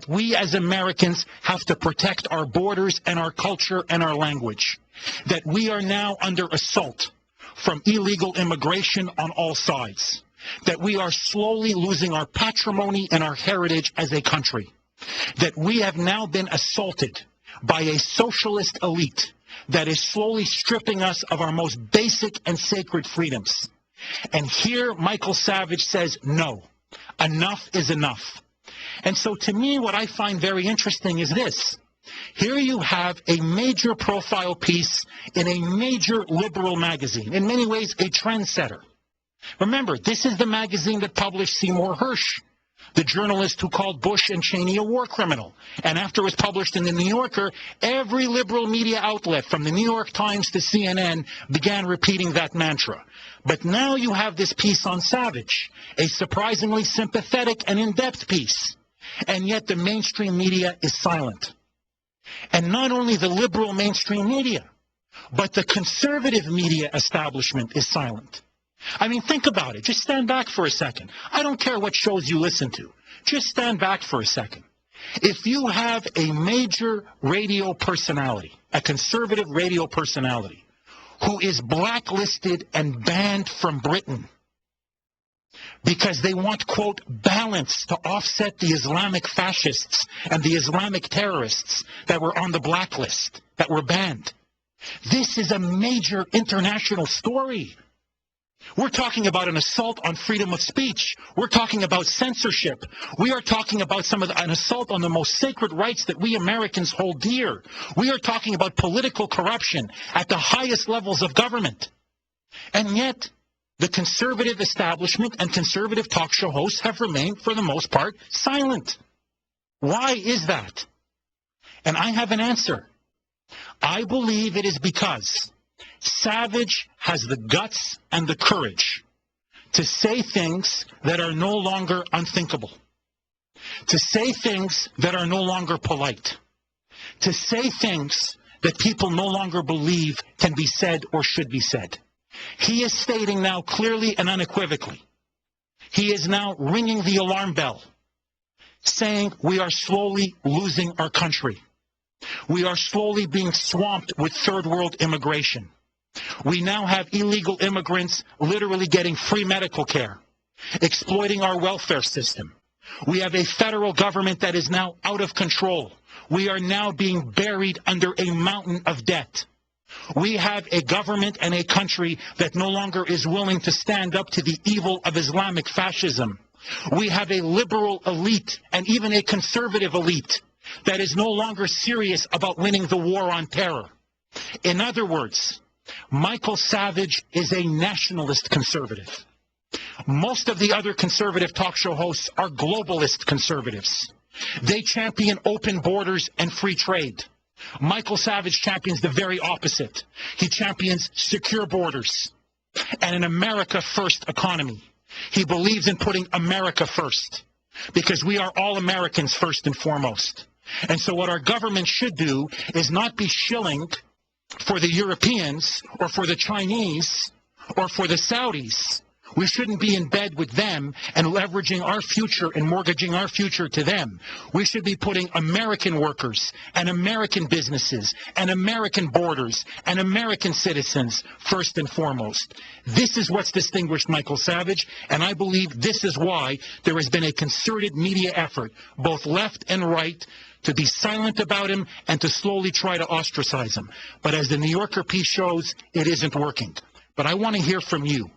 we as Americans have to protect our borders and our culture and our language. That we are now under assault from illegal immigration on all sides. That we are slowly losing our patrimony and our heritage as a country. That we have now been assaulted by a socialist elite that is slowly stripping us of our most basic and sacred freedoms. And here Michael Savage says, no, enough is enough. And so to me, what I find very interesting is this. Here you have a major profile piece in a major liberal magazine, in many ways a trendsetter. Remember, this is the magazine that published Seymour Hersh, the journalist who called Bush and Cheney a war criminal. And after it was published in the New Yorker, every liberal media outlet, from the New York Times to CNN, began repeating that mantra. But now you have this piece on Savage, a surprisingly sympathetic and in-depth piece. And yet the mainstream media is silent. And not only the liberal mainstream media, but the conservative media establishment is silent. I mean, think about it. Just stand back for a second. I don't care what shows you listen to. Just stand back for a second. If you have a major radio personality, a conservative radio personality, who is blacklisted and banned from Britain because they want, quote, balance to offset the Islamic fascists and the Islamic terrorists that were on the blacklist, that were banned. This is a major international story. We're talking about an assault on freedom of speech. We're talking about censorship. We are talking about an assault on the most sacred rights that we Americans hold dear. We are talking about political corruption at the highest levels of government. And yet, the conservative establishment and conservative talk show hosts have remained, for the most part, silent. Why is that? And I have an answer. I believe it is because Savage has the guts and the courage to say things that are no longer unthinkable, to say things that are no longer polite, to say things that people no longer believe can be said or should be said. He is stating now clearly and unequivocally, he is now ringing the alarm bell, saying we are slowly losing our country. We are slowly being swamped with third world immigration. We now have illegal immigrants literally getting free medical care, exploiting our welfare system. We have a federal government that is now out of control. We are now being buried under a mountain of debt. We have a government and a country that no longer is willing to stand up to the evil of Islamic fascism. We have a liberal elite and even a conservative elite that is no longer serious about winning the war on terror. In other words, Michael Savage is a nationalist conservative. Most of the other conservative talk show hosts are globalist conservatives. They champion open borders and free trade. Michael Savage champions the very opposite. He champions secure borders and an America first economy. He believes in putting America first because we are all Americans first and foremost. And so what our government should do is not be shilling for the Europeans or for the Chinese or for the Saudis. We shouldn't be in bed with them and leveraging our future and mortgaging our future to them. We should be putting American workers and American businesses and American borders and American citizens first and foremost. This is what's distinguished Michael Savage, and I believe this is why there has been a concerted media effort, both left and right, to be silent about him and to slowly try to ostracize him. But as the New Yorker piece shows, it isn't working. But I want to hear from you.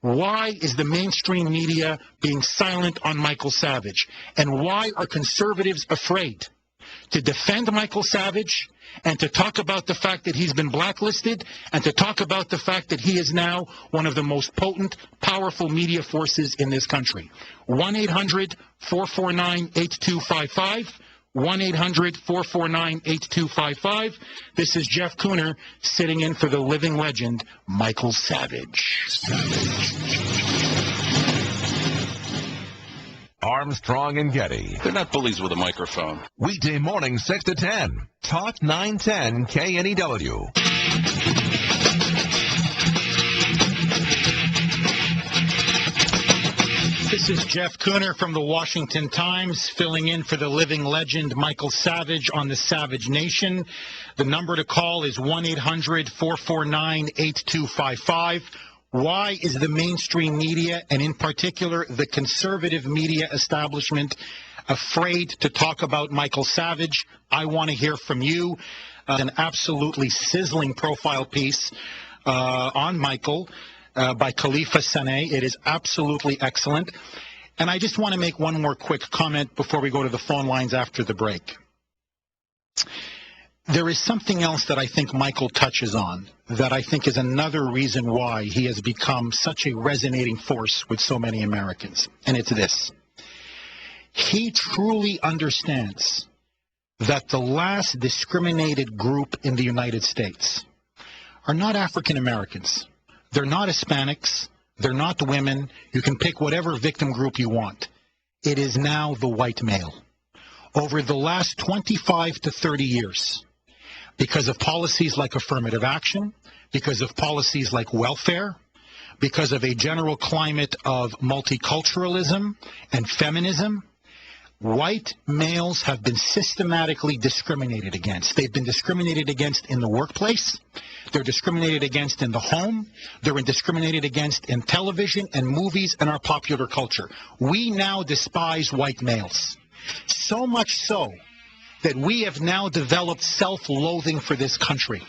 Why is the mainstream media being silent on Michael Savage? And why are conservatives afraid to defend Michael Savage and to talk about the fact that he's been blacklisted and to talk about the fact that he is now one of the most potent, powerful media forces in this country? 1-800-449-8255. 1-800-449-8255. This is Jeff Kuhner sitting in for the living legend, Michael Savage. Armstrong and Getty. They're not bullies with a microphone. Weekday morning, 6 to 10. Talk 910 KNEW. This is Jeff Kuhner from the Washington Times, filling in for the living legend Michael Savage on the Savage Nation. The number to call is 1-800-449-8255. Why is the mainstream media, and in particular the conservative media establishment, afraid to talk about Michael Savage? I want to hear from you. An absolutely sizzling profile piece on Michael by Khalifa Saneh. It is absolutely excellent. And I just want to make one more quick comment before we go to the phone lines after the break. There is something else that I think Michael touches on that I think is another reason why he has become such a resonating force with so many Americans. And it's this. He truly understands that the last discriminated group in the United States are not African Americans. They're not Hispanics. They're not women. You can pick whatever victim group you want. It is now the white male. Over the last 25 to 30 years, because of policies like affirmative action, because of policies like welfare, because of a general climate of multiculturalism and feminism, white males have been systematically discriminated against. They've been discriminated against in the workplace. They're discriminated against in the home. They're discriminated against in television and movies and our popular culture. We now despise white males. So much so that we have now developed self-loathing for this country.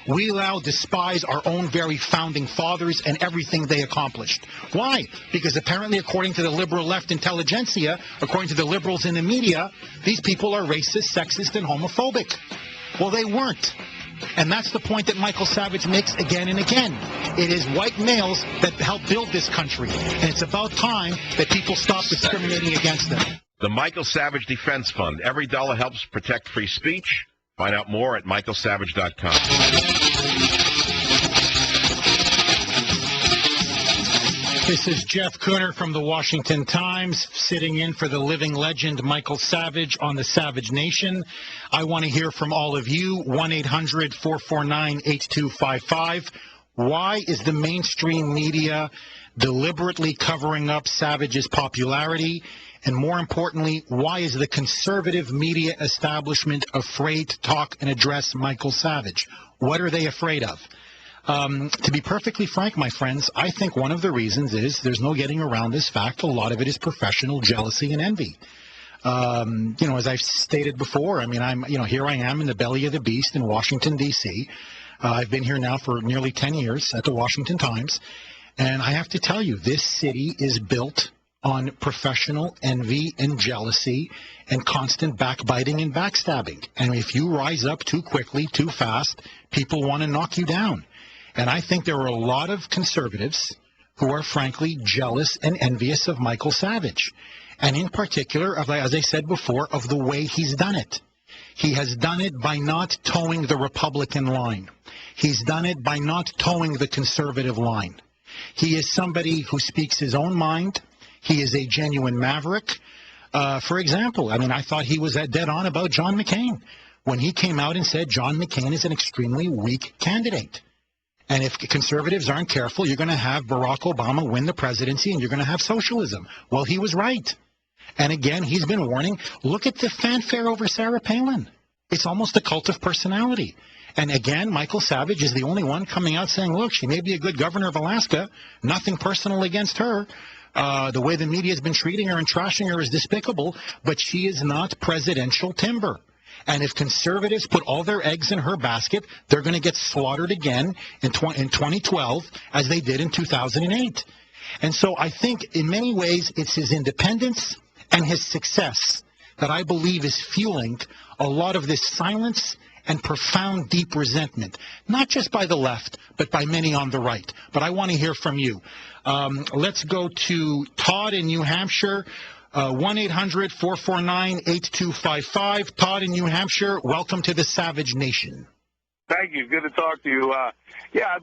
We now despise our own very founding fathers and everything they accomplished. Why? Because apparently, according to the liberal left intelligentsia, according to the liberals in the media, these people are racist, sexist, and homophobic. Well, they weren't. And that's the point that Michael Savage makes again and again. It is white males that helped build this country. And it's about time that people stop discriminating against them. The Michael Savage Defense Fund. Every dollar helps protect free speech. Find out more at michaelsavage.com. This is Jeff Kuhner from the Washington Times, sitting in for the living legend Michael Savage on the Savage Nation. I want to hear from all of you. 1-800-449-8255. Why is the mainstream media deliberately covering up Savage's popularity? And more importantly, why is the conservative media establishment afraid to talk and address Michael Savage? What are they afraid of? To be perfectly frank, my friends, I think one of the reasons is there's no getting around this fact. A lot of it is professional jealousy and envy. As I've stated before, here I am in the belly of the beast in Washington, D.C. I've been here now for nearly 10 years at the Washington Times. And I have to tell you, this city is built on professional envy and jealousy and constant backbiting and backstabbing. And if you rise up too quickly, too fast, people want to knock you down. And I think there are a lot of conservatives who are frankly jealous and envious of Michael Savage. And in particular, as I said before, of the way he's done it. He has done it by not towing the Republican line. He's done it by not towing the conservative line. He is somebody who speaks his own mind. He is a genuine maverick. For example, I thought he was dead on about John McCain when he came out and said John McCain is an extremely weak candidate. And if conservatives aren't careful, you're going to have Barack Obama win the presidency and you're going to have socialism. Well, he was right. And again, he's been warning. Look at the fanfare over Sarah Palin. It's almost a cult of personality. And again, Michael Savage is the only one coming out saying, look, she may be a good governor of Alaska. Nothing personal against her. The way the media has been treating her and trashing her is despicable, but she is not presidential timber. And if conservatives put all their eggs in her basket, they're going to get slaughtered again in 2012 as they did in 2008. And so I think in many ways it's his independence and his success that I believe is fueling a lot of this silence and profound, deep resentment, not just by the left, but by many on the right. But I want to hear from you. Let's go to Todd in New Hampshire, 1-800-449-8255. Todd in New Hampshire, welcome to the Savage Nation. Thank you. Good to talk to you. I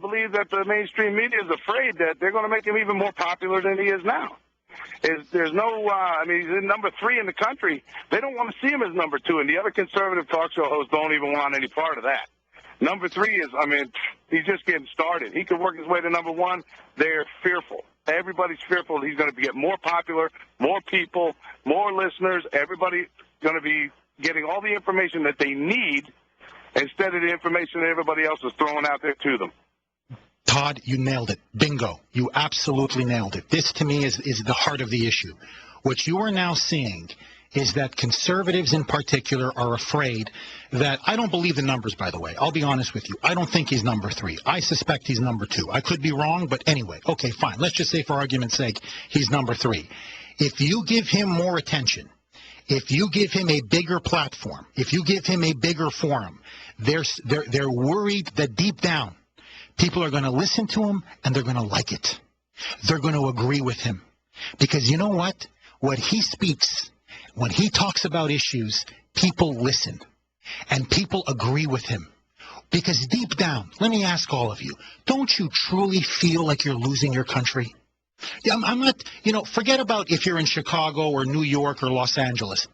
believe that the mainstream media is afraid that they're going to make him even more popular than he is now. There's no, he's in number 3 in the country. They don't want to see him as number 2, and the other conservative talk show hosts don't even want any part of that. Number 3 is, I mean, he's just getting started. He could work his way to number 1. They're fearful. Everybody's fearful he's going to get more popular, more people, more listeners. Everybody's going to be getting all the information that they need instead of the information that everybody else is throwing out there to them. Todd, you nailed it. Bingo. You absolutely nailed it. This, to me, is the heart of the issue. What you are now seeing is that conservatives in particular are afraid that, I don't believe the numbers, by the way. I'll be honest with you. I don't think he's number 3. I suspect he's number 2. I could be wrong, but anyway, okay, fine. Let's just say, for argument's sake, he's number 3. If you give him more attention, if you give him a bigger platform, if you give him a bigger forum, they're worried that deep down, people are going to listen to him and they're going to like it. They're going to agree with him. Because you know what? What he speaks, when he talks about issues, people listen. And people agree with him. Because deep down, let me ask all of you, don't you truly feel like you're losing your country? I'm not, forget about if you're in Chicago or New York or Los Angeles.